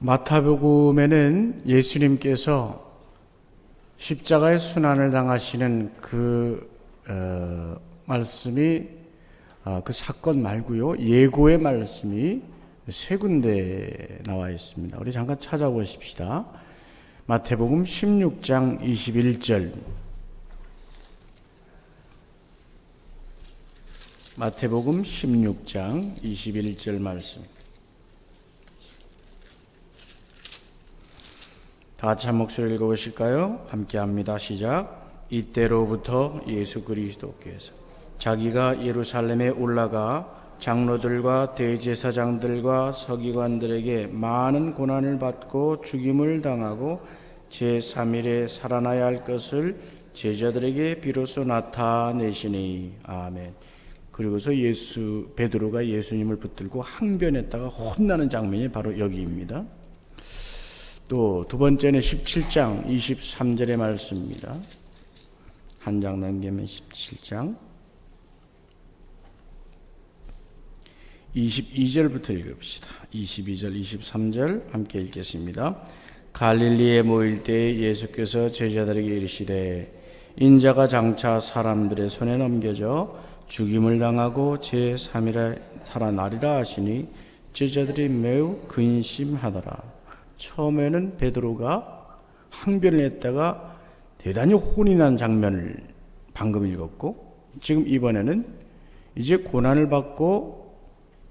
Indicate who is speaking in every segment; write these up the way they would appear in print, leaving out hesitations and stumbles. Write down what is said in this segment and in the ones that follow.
Speaker 1: 마태복음에는 예수님께서 십자가의 순환을 당하시는 말씀이 그 사건 말고요, 예고의 말씀이 세 군데 나와 있습니다. 우리 잠깐 찾아보십시다. 마태복음 16장 21절, 마태복음 16장 21절 말씀. 다 같이 한 목소리 읽어보실까요? 함께합니다. 시작. 이때로부터 예수 그리스도께서 자기가 예루살렘에 올라가 장로들과 대제사장들과 서기관들에게 많은 고난을 받고 죽임을 당하고 제3일에 살아나야 할 것을 제자들에게 비로소 나타내시니. 아멘. 그리고서 베드로가 예수님을 붙들고 항변했다가 혼나는 장면이 바로 여기입니다. 또 두 번째는 17장 23절의 말씀입니다. 한 장 넘기면 17장 22절부터 읽어봅시다. 22절 23절 함께 읽겠습니다. 갈릴리에 모일 때에 예수께서 제자들에게 이르시되 인자가 장차 사람들의 손에 넘겨져 죽임을 당하고 제3일에 살아나리라 하시니 제자들이 매우 근심하더라. 처음에는 베드로가 항변을 했다가 대단히 혼이 난 장면을 방금 읽었고, 지금 이번에는 이제 고난을 받고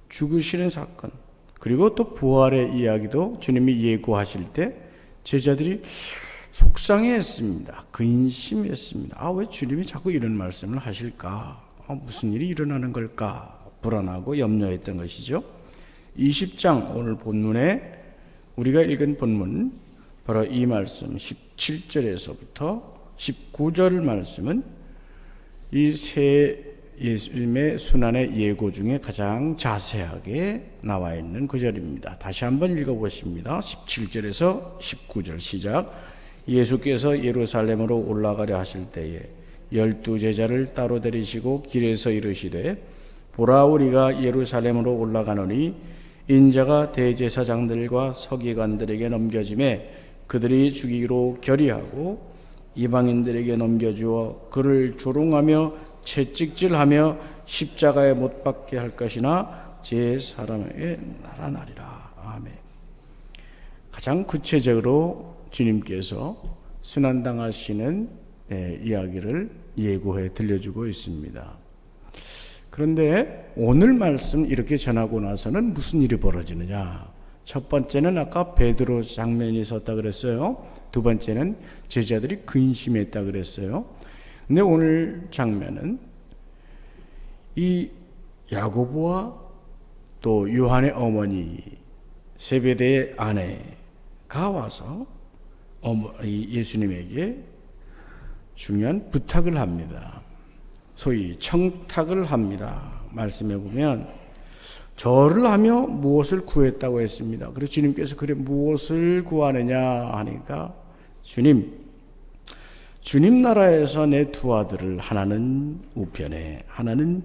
Speaker 1: 죽으시는 사건, 그리고 또 부활의 이야기도 주님이 예고하실 때 제자들이 속상해했습니다. 근심했습니다. 왜 주님이 자꾸 이런 말씀을 하실까? 무슨 일이 일어나는 걸까? 불안하고 염려했던 것이죠. 20장 오늘 본문에 우리가 읽은 본문, 바로 이 말씀 17절에서부터 19절 말씀은 이 세 예수님의 순환의 예고 중에 가장 자세하게 나와 있는 구절입니다. 다시 한번 읽어보십니다. 17절에서 19절 시작. 예수께서 예루살렘으로 올라가려 하실 때에 12제자를 따로 데리시고 길에서 이르시되 보라, 우리가 예루살렘으로 올라가노니 인자가 대제사장들과 서기관들에게 넘겨짐에 그들이 죽이기로 결의하고 이방인들에게 넘겨주어 그를 조롱하며 채찍질하며 십자가에 못 박게 할 것이나 제 사람에게 날아나리라. 아멘. 가장 구체적으로 주님께서 순환당하시는 이야기를 예고해 들려주고 있습니다. 그런데 오늘 말씀 이렇게 전하고 나서는 무슨 일이 벌어지느냐? 첫 번째는 아까 베드로 장면이 있었다 그랬어요. 두 번째는 제자들이 근심했다 그랬어요. 근데 오늘 장면은 이 야고보와 또 요한의 어머니 세베대의 아내가 와서 예수님에게 중요한 부탁을 합니다. 소위 청탁을 합니다. 말씀해 보면 절을 하며 무엇을 구했다고 했습니다. 그래서 주님께서 그래 무엇을 구하느냐 하니까 주님 나라에서 내 두 아들을 하나는 우편에 하나는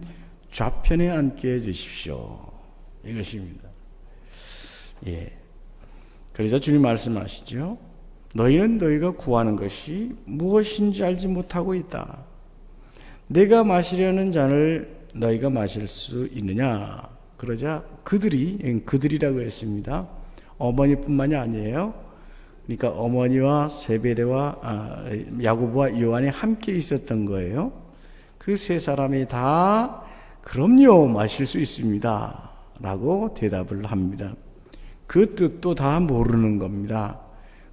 Speaker 1: 좌편에 앉게 해주십시오. 이것입니다. 그래서 주님 말씀하시죠. 너희는 너희가 구하는 것이 무엇인지 알지 못하고 있다. 내가 마시려는 잔을 너희가 마실 수 있느냐? 그러자 그들이라고 했습니다. 어머니뿐만이 아니에요. 그러니까 어머니와 세베대와 야고보와 요한이 함께 있었던 거예요. 그 세 사람이 다 그럼요, 마실 수 있습니다 라고 대답을 합니다. 그 뜻도 다 모르는 겁니다.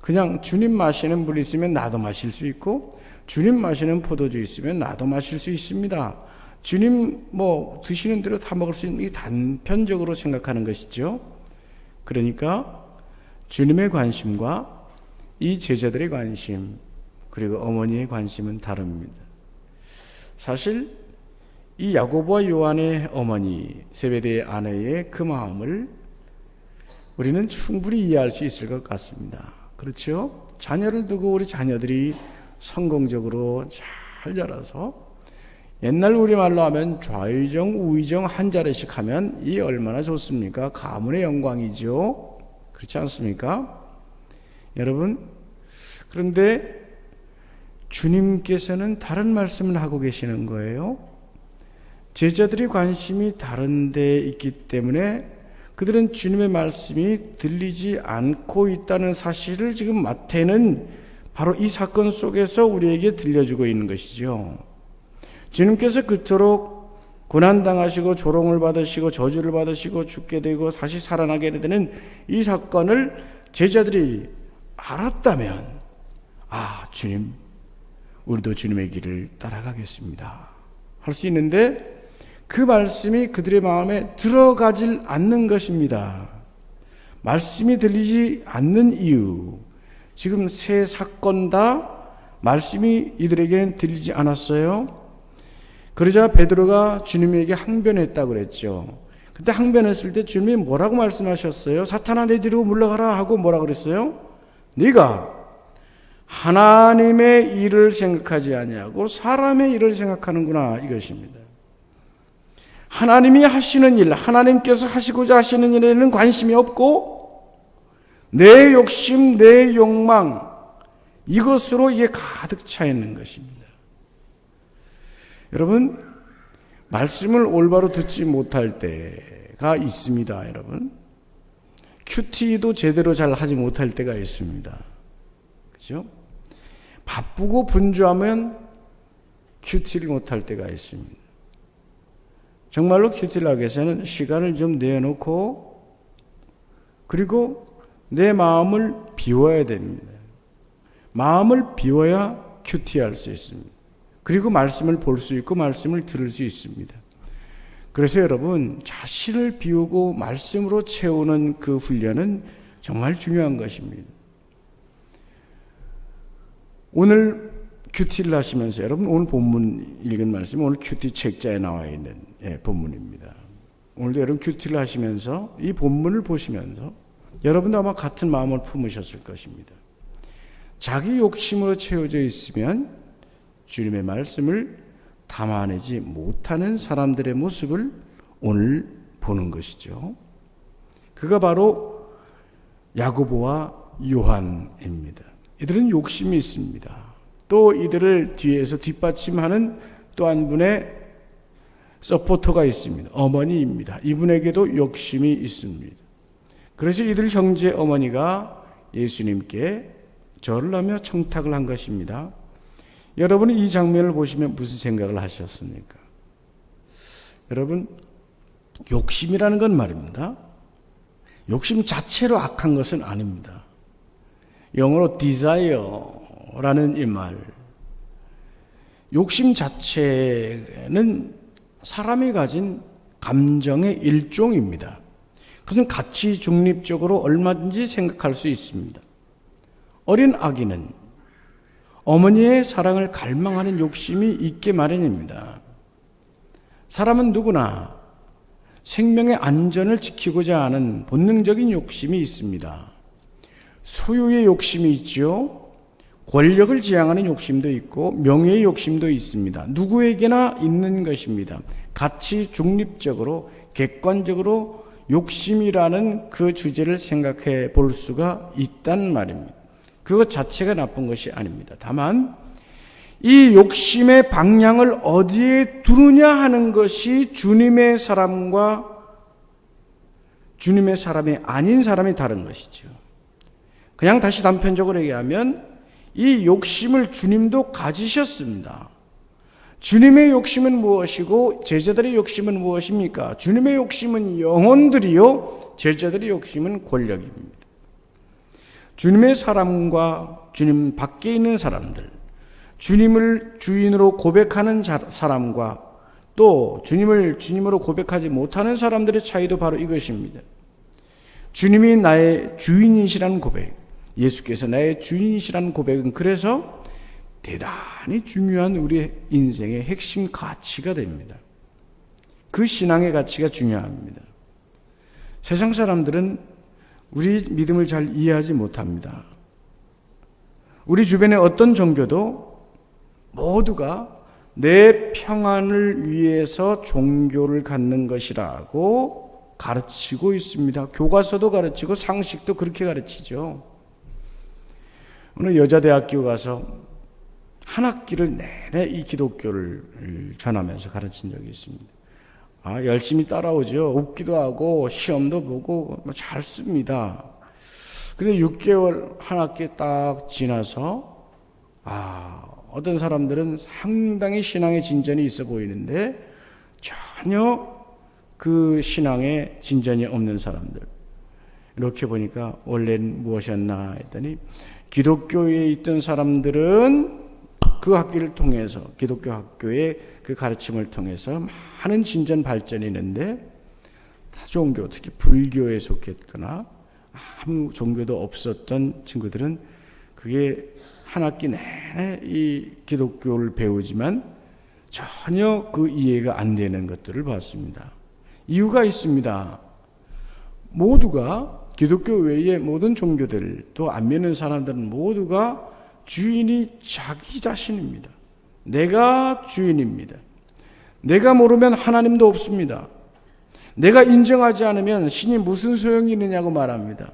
Speaker 1: 그냥 주님 마시는 물 있으면 나도 마실 수 있고, 주님 마시는 포도주 있으면 나도 마실 수 있습니다. 주님 드시는 대로 다 먹을 수 있는, 이 단편적으로 생각하는 것이죠. 그러니까 주님의 관심과 이 제자들의 관심, 그리고 어머니의 관심은 다릅니다. 사실 이 야고보와 요한의 어머니 세베대의 아내의 그 마음을 우리는 충분히 이해할 수 있을 것 같습니다. 그렇죠? 자녀를 두고 우리 자녀들이 성공적으로 잘 자라서 옛날 우리말로 하면 좌의정 우의정 한 자리씩 하면 이 얼마나 좋습니까? 가문의 영광이죠. 그렇지 않습니까? 여러분, 그런데 주님께서는 다른 말씀을 하고 계시는 거예요. 제자들이 관심이 다른 데 있기 때문에 그들은 주님의 말씀이 들리지 않고 있다는 사실을 지금 마태는 바로 이 사건 속에서 우리에게 들려주고 있는 것이죠. 주님께서 그토록 고난당하시고 조롱을 받으시고 저주를 받으시고 죽게 되고 다시 살아나게 되는 이 사건을 제자들이 알았다면, 주님, 우리도 주님의 길을 따라가겠습니다 할 수 있는데, 그 말씀이 그들의 마음에 들어가질 않는 것입니다. 말씀이 들리지 않는 이유, 지금 세 사건 다 말씀이 이들에게는 들리지 않았어요. 그러자 베드로가 주님에게 항변했다고 그랬죠. 그때 항변했을 때 주님이 뭐라고 말씀하셨어요? 사탄아, 내 뒤로 물러가라 하고 뭐라 그랬어요? 네가 하나님의 일을 생각하지 아니하고 사람의 일을 생각하는구나, 이것입니다. 하나님이 하시는 일, 하나님께서 하시고자 하시는 일에는 관심이 없고 내 욕심, 내 욕망, 이것으로 이게 가득 차 있는 것입니다. 여러분, 말씀을 올바로 듣지 못할 때가 있습니다. 여러분, 큐티도 제대로 잘 하지 못할 때가 있습니다. 그렇죠? 바쁘고 분주하면 큐티를 못할 때가 있습니다. 정말로 큐티를 하기 위해서는 시간을 좀 내놓고 그리고 내 마음을 비워야 됩니다. 마음을 비워야 큐티할 수 있습니다. 그리고 말씀을 볼 수 있고 말씀을 들을 수 있습니다. 그래서 여러분, 자신을 비우고 말씀으로 채우는 그 훈련은 정말 중요한 것입니다. 오늘 큐티를 하시면서 여러분, 오늘 본문 읽은 말씀은 오늘 큐티 책자에 나와 있는 본문입니다. 오늘도 여러분 큐티를 하시면서 이 본문을 보시면서 여러분도 아마 같은 마음을 품으셨을 것입니다. 자기 욕심으로 채워져 있으면 주님의 말씀을 담아내지 못하는 사람들의 모습을 오늘 보는 것이죠. 그가 바로 야고보와 요한입니다. 이들은 욕심이 있습니다. 또 이들을 뒤에서 뒷받침하는 또 한 분의 서포터가 있습니다. 어머니입니다. 이분에게도 욕심이 있습니다. 그래서 이들 형제 어머니가 예수님께 절을 하며 청탁을 한 것입니다. 여러분은 이 장면을 보시면 무슨 생각을 하셨습니까? 여러분, 욕심이라는 건 말입니다. 욕심 자체로 악한 것은 아닙니다. 영어로 desire라는 이 말, 욕심 자체는 사람이 가진 감정의 일종입니다. 그것은 가치 중립적으로 얼마든지 생각할 수 있습니다. 어린 아기는 어머니의 사랑을 갈망하는 욕심이 있게 마련입니다. 사람은 누구나 생명의 안전을 지키고자 하는 본능적인 욕심이 있습니다. 소유의 욕심이 있죠. 권력을 지향하는 욕심도 있고 명예의 욕심도 있습니다. 누구에게나 있는 것입니다. 가치 중립적으로 객관적으로 욕심이라는 그 주제를 생각해 볼 수가 있단 말입니다. 그것 자체가 나쁜 것이 아닙니다. 다만 이 욕심의 방향을 어디에 두느냐 하는 것이 주님의 사람과 주님의 사람이 아닌 사람이 다른 것이죠. 그냥 다시 단편적으로 얘기하면 이 욕심을 주님도 가지셨습니다. 주님의 욕심은 무엇이고 제자들의 욕심은 무엇입니까? 주님의 욕심은 영혼들이요, 제자들의 욕심은 권력입니다. 주님의 사람과 주님 밖에 있는 사람들, 주님을 주인으로 고백하는 사람과 또 주님을 주님으로 고백하지 못하는 사람들의 차이도 바로 이것입니다. 주님이 나의 주인이시라는 고백, 예수께서 나의 주인이시라는 고백은 그래서 대단히 중요한 우리 인생의 핵심 가치가 됩니다. 그 신앙의 가치가 중요합니다. 세상 사람들은 우리 믿음을 잘 이해하지 못합니다. 우리 주변의 어떤 종교도 모두가 내 평안을 위해서 종교를 갖는 것이라고 가르치고 있습니다. 교과서도 가르치고 상식도 그렇게 가르치죠. 어느 여자대학교 가서 한 학기를 내내 이 기독교를 전하면서 가르친 적이 있습니다. 열심히 따라오죠. 웃기도 하고 시험도 보고 잘 씁니다. 근데 6개월 한 학기 딱 지나서 어떤 사람들은 상당히 신앙의 진전이 있어 보이는데 전혀 그 신앙에 진전이 없는 사람들, 이렇게 보니까 원래는 무엇이었나 했더니 기독교에 있던 사람들은 그 학기를 통해서 기독교 학교의 그 가르침을 통해서 많은 진전 발전이 있는데 타종교, 특히 불교에 속했거나 아무 종교도 없었던 친구들은 그게 한 학기 내내 이 기독교를 배우지만 전혀 그 이해가 안 되는 것들을 봤습니다. 이유가 있습니다. 모두가 기독교 외의 모든 종교들 또 안 믿는 사람들은 모두가 주인이 자기 자신입니다. 내가 주인입니다. 내가 모르면 하나님도 없습니다. 내가 인정하지 않으면 신이 무슨 소용이 있느냐고 말합니다.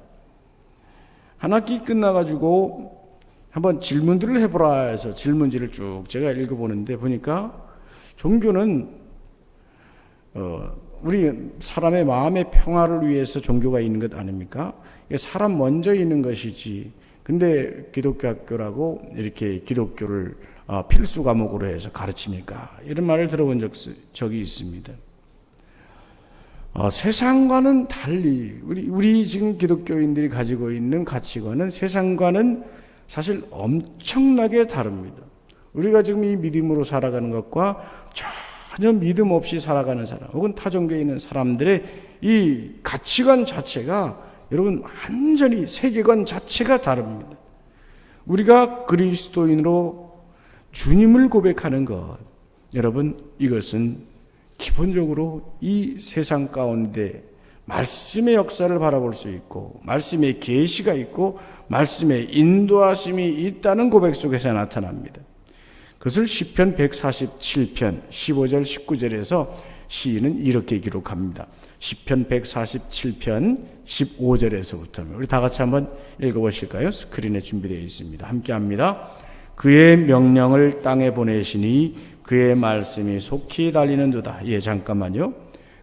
Speaker 1: 한 학기 끝나가지고 한번 질문들을 해보라 해서 질문지를 쭉 제가 읽어보는데 보니까 종교는 우리 사람의 마음의 평화를 위해서 종교가 있는 것 아닙니까? 사람 먼저 있는 것이지. 근데 기독교 학교라고 이렇게 기독교를 필수 과목으로 해서 가르칩니까? 이런 말을 들어본 적이 있습니다. 세상과는 달리 우리 지금 기독교인들이 가지고 있는 가치관은 세상과는 사실 엄청나게 다릅니다. 우리가 지금 이 믿음으로 살아가는 것과 전혀 믿음 없이 살아가는 사람 혹은 타종교에 있는 사람들의 이 가치관 자체가 여러분 완전히 세계관 자체가 다릅니다. 우리가 그리스도인으로 주님을 고백하는 것, 여러분 이것은 기본적으로 이 세상 가운데 말씀의 역사를 바라볼 수 있고 말씀의 계시가 있고 말씀의 인도하심이 있다는 고백 속에서 나타납니다. 그것을 시편 147편 15절 19절에서 시인은 이렇게 기록합니다. 시편 147편 15절에서부터 우리 다 같이 한번 읽어보실까요? 스크린에 준비되어 있습니다. 함께 합니다. 그의 명령을 땅에 보내시니 그의 말씀이 속히 달리는도다. 잠깐만요.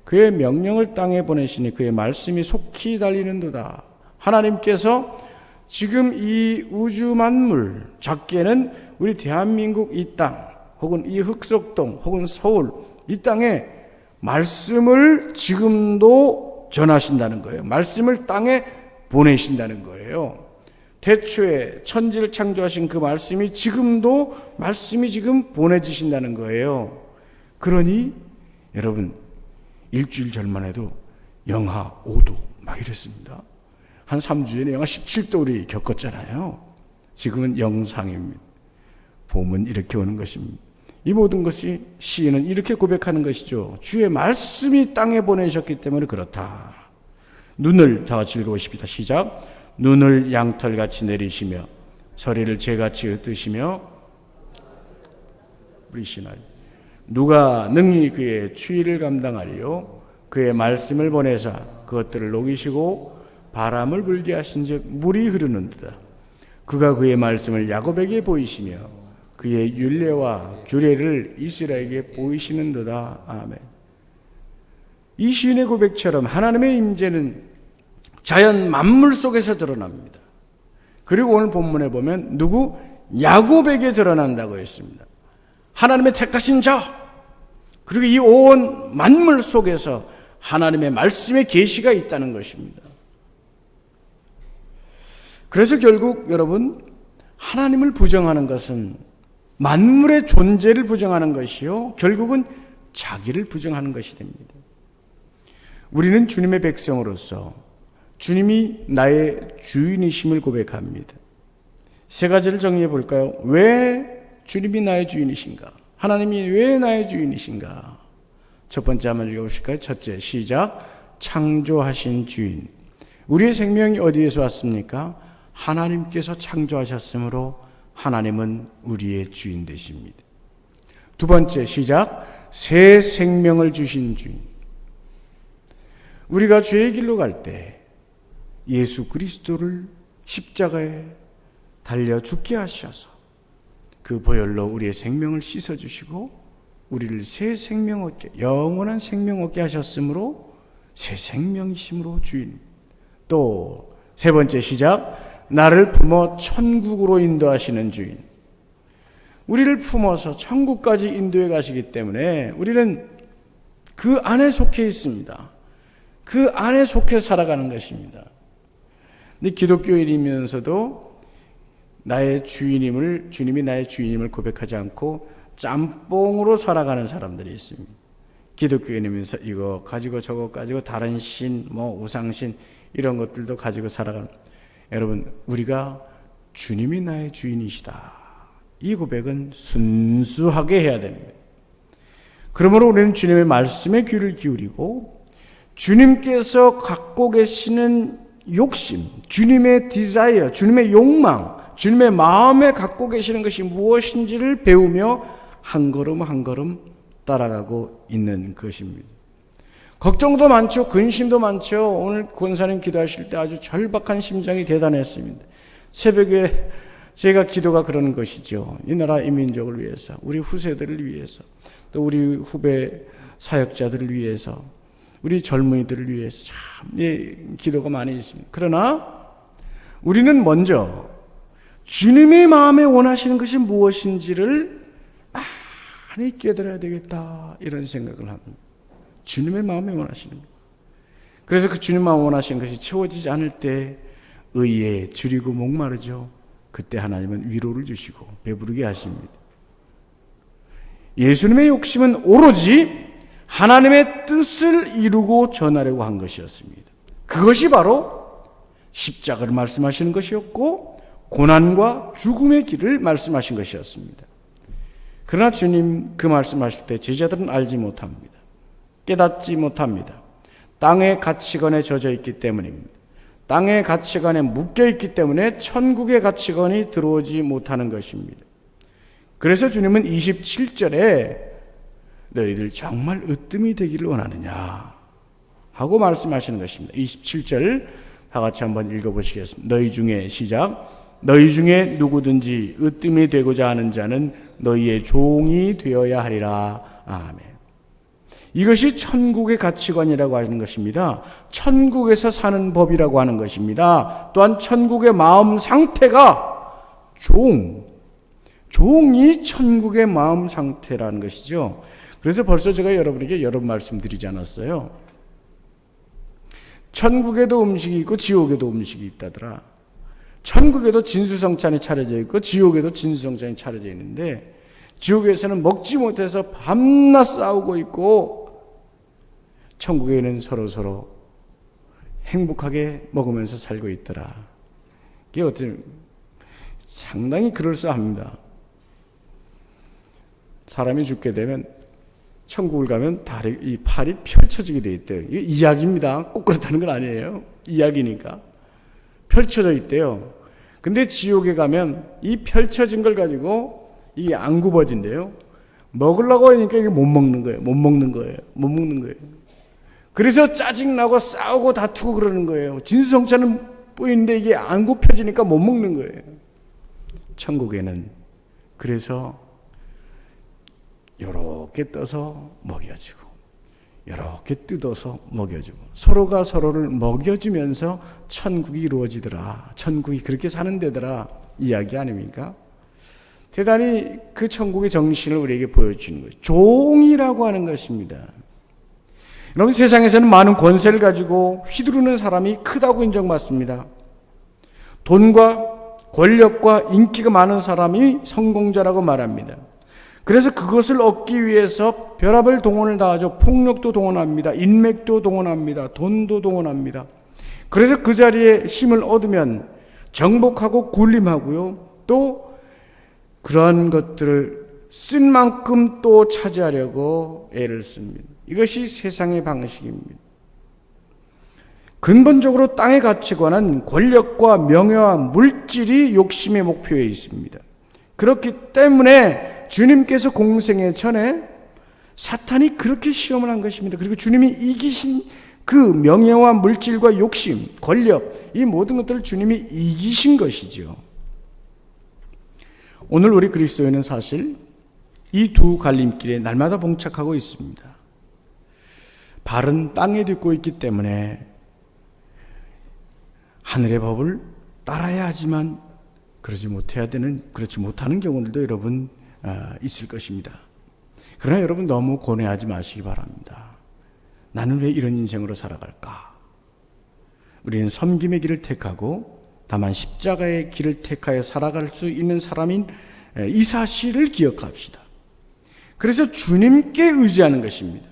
Speaker 1: 그의 명령을 땅에 보내시니 그의 말씀이 속히 달리는도다. 하나님께서 지금 이 우주 만물, 작게는 우리 대한민국 이 땅, 혹은 이 흑석동, 혹은 서울, 이 땅에 말씀을 지금도 전하신다는 거예요. 말씀을 땅에 보내신다는 거예요. 태초에 천지를 창조하신 그 말씀이 지금 보내지신다는 거예요. 그러니 여러분 일주일 전만 해도 영하 5도 막 이랬습니다. 한 3주 전에 영하 17도 우리 겪었잖아요. 지금은 영상입니다. 봄은 이렇게 오는 것입니다. 이 모든 것이 시인은 이렇게 고백하는 것이죠. 주의 말씀이 땅에 보내셨기 때문에 그렇다. 눈을 다 읽어보십시다. 시작. 눈을 양털같이 내리시며 서리를 재같이 흩으시며 뿌리시나요. 누가 능히 그의 추위를 감당하리요. 그의 말씀을 보내사 그것들을 녹이시고 바람을 불게 하신즉 물이 흐르는도다. 그가 그의 말씀을 야곱에게 보이시며 그의 율례와 규례를 이스라엘에게 보이시는도다. 아멘. 이 시인의 고백처럼 하나님의 임재는 자연 만물 속에서 드러납니다. 그리고 오늘 본문에 보면 누구? 야곱에게 드러난다고 했습니다. 하나님의 택하신 자, 그리고 이 온 만물 속에서 하나님의 말씀의 계시가 있다는 것입니다. 그래서 결국 여러분, 하나님을 부정하는 것은 만물의 존재를 부정하는 것이요, 결국은 자기를 부정하는 것이 됩니다. 우리는 주님의 백성으로서 주님이 나의 주인이심을 고백합니다. 세 가지를 정리해 볼까요? 왜 주님이 나의 주인이신가? 하나님이 왜 나의 주인이신가? 첫 번째 한번 읽어보실까요? 첫째, 시작. 창조하신 주인. 우리의 생명이 어디에서 왔습니까? 하나님께서 창조하셨으므로 하나님은 우리의 주인 되십니다. 두 번째, 시작. 새 생명을 주신 주인. 우리가 죄의 길로 갈 때 예수 그리스도를 십자가에 달려 죽게 하셔서 그 보혈로 우리의 생명을 씻어주시고 우리를 새 생명 얻게, 영원한 생명 얻게 하셨으므로 새 생명이심으로 주인. 또 세 번째 시작, 나를 품어 천국으로 인도하시는 주인. 우리를 품어서 천국까지 인도해 가시기 때문에 우리는 그 안에 속해 있습니다. 그 안에 속해 살아가는 것입니다. 근데 기독교인이면서도 주님이 나의 주인임을 고백하지 않고 짬뽕으로 살아가는 사람들이 있습니다. 기독교인이면서 이거 가지고 저거 가지고 다른 신, 우상신 이런 것들도 가지고 살아가는. 여러분, 우리가 주님이 나의 주인이시다. 이 고백은 순수하게 해야 됩니다. 그러므로 우리는 주님의 말씀에 귀를 기울이고 주님께서 갖고 계시는 욕심, 주님의 디자이어, 주님의 욕망, 주님의 마음에 갖고 계시는 것이 무엇인지를 배우며 한 걸음 한 걸음 따라가고 있는 것입니다. 걱정도 많죠. 근심도 많죠. 오늘 권사님 기도하실 때 아주 절박한 심정이 대단했습니다. 새벽에 제가 기도가 그런 것이죠. 이 나라 이 민족을 위해서, 우리 후세들을 위해서, 또 우리 후배 사역자들을 위해서, 우리 젊은이들을 위해서 참 기도가 많이 있습니다. 그러나 우리는 먼저 주님의 마음에 원하시는 것이 무엇인지를 많이 깨달아야 되겠다, 이런 생각을 합니다. 주님의 마음에 원하시는 것. 그래서 그 주님 마음에 원하시는 것이 채워지지 않을 때 의에 줄이고 목마르죠. 그때 하나님은 위로를 주시고 배부르게 하십니다. 예수님의 욕심은 오로지 하나님의 뜻을 이루고 전하려고 한 것이었습니다. 그것이 바로 십자가를 말씀하시는 것이었고 고난과 죽음의 길을 말씀하신 것이었습니다. 그러나 주님 그 말씀하실 때 제자들은 알지 못합니다. 깨닫지 못합니다. 땅의 가치관에 젖어 있기 때문입니다. 땅의 가치관에 묶여 있기 때문에 천국의 가치관이 들어오지 못하는 것입니다. 그래서 주님은 27절에 너희들 정말 으뜸이 되기를 원하느냐 하고 말씀하시는 것입니다. 27절 다 같이 한번 읽어보시겠습니다. 너희 중에 시작, 너희 중에 누구든지 으뜸이 되고자 하는 자는 너희의 종이 되어야 하리라. 아멘. 이것이 천국의 가치관이라고 하는 것입니다. 천국에서 사는 법이라고 하는 것입니다. 또한 천국의 마음 상태가 종이 천국의 마음 상태라는 것이죠. 그래서 벌써 제가 여러분에게 여러 말씀드리지 않았어요. 천국에도 음식이 있고 지옥에도 음식이 있다더라. 천국에도 진수성찬이 차려져 있고 지옥에도 진수성찬이 차려져 있는데 지옥에서는 먹지 못해서 밤낮 싸우고 있고 천국에는 서로 행복하게 먹으면서 살고 있더라. 이게 어떻게 상당히 그럴싸합니다. 사람이 죽게 되면 천국을 가면 이 팔이 펼쳐지게 돼 있대요. 이게 이야기입니다. 꼭 그렇다는 건 아니에요. 이야기니까. 펼쳐져 있대요. 근데 지옥에 가면 이 펼쳐진 걸 가지고 이게 안 굽어진대요. 먹으려고 하니까 이게 못 먹는 거예요. 그래서 짜증나고 싸우고 다투고 그러는 거예요. 진수성찬은 보이는데 이게 안 굽혀지니까 못 먹는 거예요. 천국에는 그래서 이렇게 떠서 먹여주고 이렇게 뜯어서 먹여주고 서로가 서로를 먹여주면서 천국이 이루어지더라. 천국이 그렇게 사는 데더라. 이야기 아닙니까? 대단히 그 천국의 정신을 우리에게 보여주는 거예요. 종이라고 하는 것입니다. 여러분, 세상에서는 많은 권세를 가지고 휘두르는 사람이 크다고 인정받습니다. 돈과 권력과 인기가 많은 사람이 성공자라고 말합니다. 그래서 그것을 얻기 위해서 별의별 동원을 다하죠. 폭력도 동원합니다. 인맥도 동원합니다. 돈도 동원합니다. 그래서 그 자리에 힘을 얻으면 정복하고 군림하고요. 또 그러한 것들을 쓴 만큼 또 차지하려고 애를 씁니다. 이것이 세상의 방식입니다. 근본적으로 땅의 가치관은 권력과 명예와 물질이 욕심의 목표에 있습니다. 그렇기 때문에 주님께서 공생의 전에 사탄이 그렇게 시험을 한 것입니다. 그리고 주님이 이기신 그 명예와 물질과 욕심, 권력, 이 모든 것들을 주님이 이기신 것이죠. 오늘 우리 그리스도인은 사실 이 두 갈림길에 날마다 봉착하고 있습니다. 발은 땅에 딛고 있기 때문에 하늘의 법을 따라야 하지만 그렇지 못하는 경우들도 여러분 있을 것입니다. 그러나 여러분 너무 고뇌하지 마시기 바랍니다. 나는 왜 이런 인생으로 살아갈까? 우리는 섬김의 길을 택하고 다만 십자가의 길을 택하여 살아갈 수 있는 사람인 이 사실을 기억합시다. 그래서 주님께 의지하는 것입니다.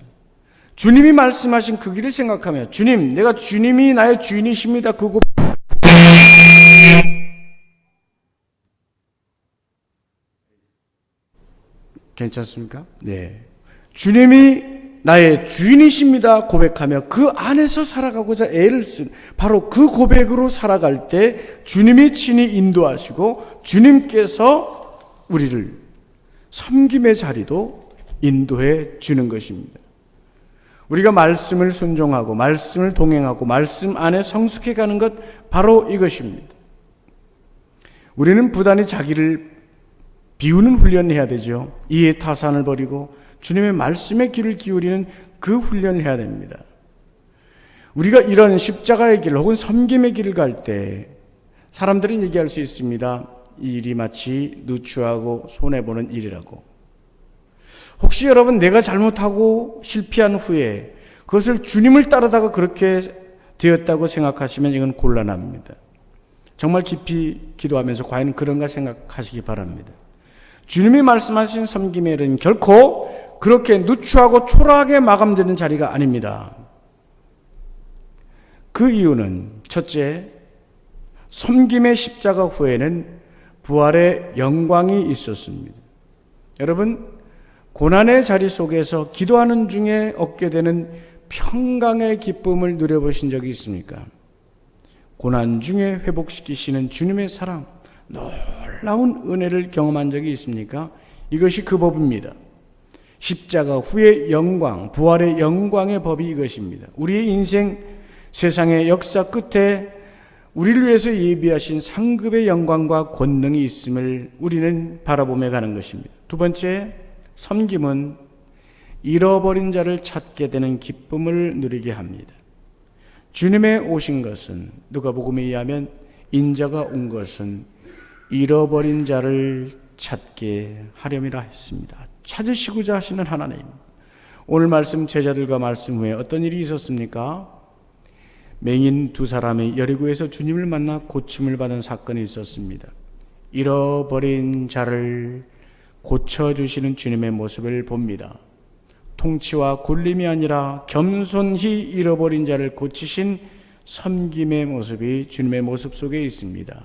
Speaker 1: 주님이 말씀하신 그 길을 생각하며 주님, 내가 주님이 나의 주인이십니다. 그거 괜찮습니까? 네. 주님이 나의 주인이십니다. 고백하며 그 안에서 살아가고자 애를 쓴 바로 그 고백으로 살아갈 때 주님이 친히 인도하시고 주님께서 우리를 섬김의 자리도 인도해 주는 것입니다. 우리가 말씀을 순종하고 말씀을 동행하고 말씀 안에 성숙해 가는 것 바로 이것입니다. 우리는 부단히 자기를 비우는 훈련을 해야 되죠. 이해 타산을 버리고 주님의 말씀의 길을 기울이는 그 훈련을 해야 됩니다. 우리가 이런 십자가의 길 혹은 섬김의 길을 갈 때 사람들은 얘기할 수 있습니다. 이 일이 마치 누추하고 손해보는 일이라고. 혹시 여러분 내가 잘못하고 실패한 후에 그것을 주님을 따르다가 그렇게 되었다고 생각하시면 이건 곤란합니다. 정말 깊이 기도하면서 과연 그런가 생각하시기 바랍니다. 주님이 말씀하신 섬김의 일은 결코 그렇게 누추하고 초라하게 마감되는 자리가 아닙니다. 그 이유는 첫째, 섬김의 십자가 후에는 부활의 영광이 있었습니다. 여러분, 고난의 자리 속에서 기도하는 중에 얻게 되는 평강의 기쁨을 누려보신 적이 있습니까? 고난 중에 회복시키시는 주님의 사랑, 놀라운 은혜를 경험한 적이 있습니까? 이것이 그 법입니다. 십자가 후의 영광, 부활의 영광의 법이 이것입니다. 우리의 인생, 세상의 역사 끝에 우리를 위해서 예비하신 상급의 영광과 권능이 있음을 우리는 바라보며 가는 것입니다. 두 번째, 섬김은 잃어버린 자를 찾게 되는 기쁨을 누리게 합니다. 주님의 오신 것은 누가복음에 의하면 인자가 온 것은 잃어버린 자를 찾게 하렴이라 했습니다. 찾으시고자 하시는 하나님. 오늘 말씀 제자들과 말씀 후에 어떤 일이 있었습니까? 맹인 두 사람이 여리고에서 주님을 만나 고침을 받은 사건이 있었습니다. 잃어버린 자를 고쳐주시는 주님의 모습을 봅니다. 통치와 굴림이 아니라 겸손히 잃어버린 자를 고치신 섬김의 모습이 주님의 모습 속에 있습니다.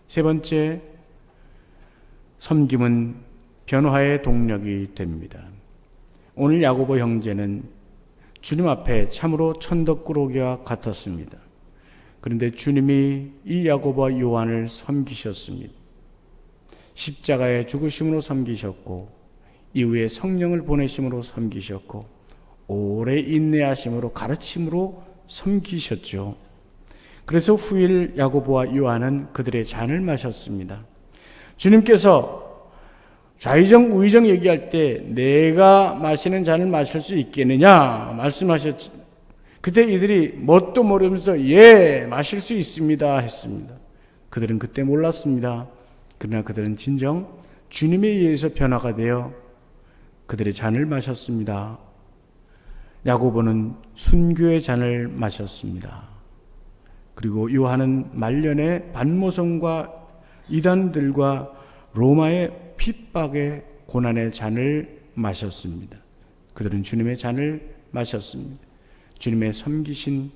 Speaker 1: 세 번째, 섬김은 변화의 동력이 됩니다. 오늘 야고보 형제는 주님 앞에 참으로 천덕꾸러기와 같았습니다. 그런데 주님이 이 야고보와 요한을 섬기셨습니다. 십자가의 죽으심으로 섬기셨고 이후에 성령을 보내심으로 섬기셨고 오래 인내하심으로 가르침으로 섬기셨죠. 그래서 후일 야고보와 요한은 그들의 잔을 마셨습니다. 주님께서 좌의정 우의정 얘기할 때 내가 마시는 잔을 마실 수 있겠느냐 말씀하셨지. 그때 이들이 뭣도 모르면서 예 마실 수 있습니다 했습니다. 그들은 그때 몰랐습니다. 그러나 그들은 진정 주님에 의해서 변화가 되어 그들의 잔을 마셨습니다. 야고보는 순교의 잔을 마셨습니다. 그리고 요한은 말년에 반모성과 이단들과 로마의 핍박의 고난의 잔을 마셨습니다. 그들은 주님의 잔을 마셨습니다. 주님의 섬기신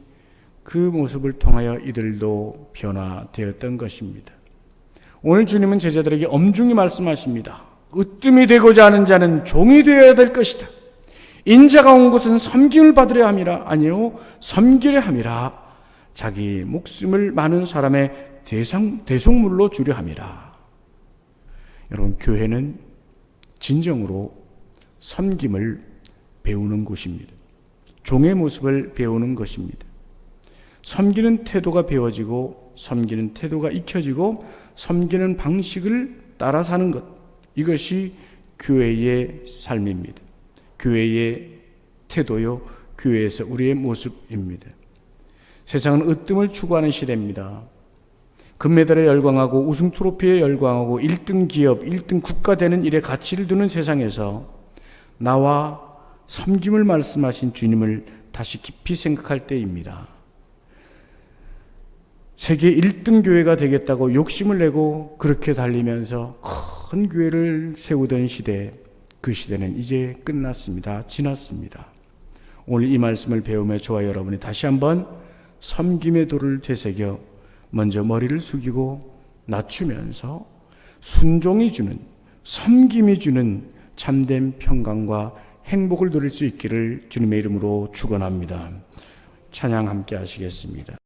Speaker 1: 그 모습을 통하여 이들도 변화되었던 것입니다. 오늘 주님은 제자들에게 엄중히 말씀하십니다. 으뜸이 되고자 하는 자는 종이 되어야 될 것이다. 인자가 온 것은 섬김을 받으려 함이라. 아니요, 섬기려 함이라. 자기 목숨을 많은 사람의 대속물로 주려 함이라. 여러분, 교회는 진정으로 섬김을 배우는 곳입니다. 종의 모습을 배우는 것입니다. 섬기는 태도가 배워지고 섬기는 태도가 익혀지고 섬기는 방식을 따라 사는 것, 이것이 교회의 삶입니다. 교회의 태도요, 교회에서 우리의 모습입니다. 세상은 으뜸을 추구하는 시대입니다. 금메달에 열광하고 우승 트로피에 열광하고 1등 기업, 1등 국가 되는 일에 가치를 두는 세상에서 나와 섬김을 말씀하신 주님을 다시 깊이 생각할 때입니다. 세계 1등 교회가 되겠다고 욕심을 내고 그렇게 달리면서 큰 교회를 세우던 시대, 그 시대는 이제 끝났습니다. 지났습니다. 오늘 이 말씀을 배우며 저와 여러분이 다시 한번 섬김의 도를 되새겨 먼저 머리를 숙이고 낮추면서 순종이 주는, 섬김이 주는 참된 평강과 행복을 누릴 수 있기를 주님의 이름으로 축원합니다. 찬양 함께 하시겠습니다.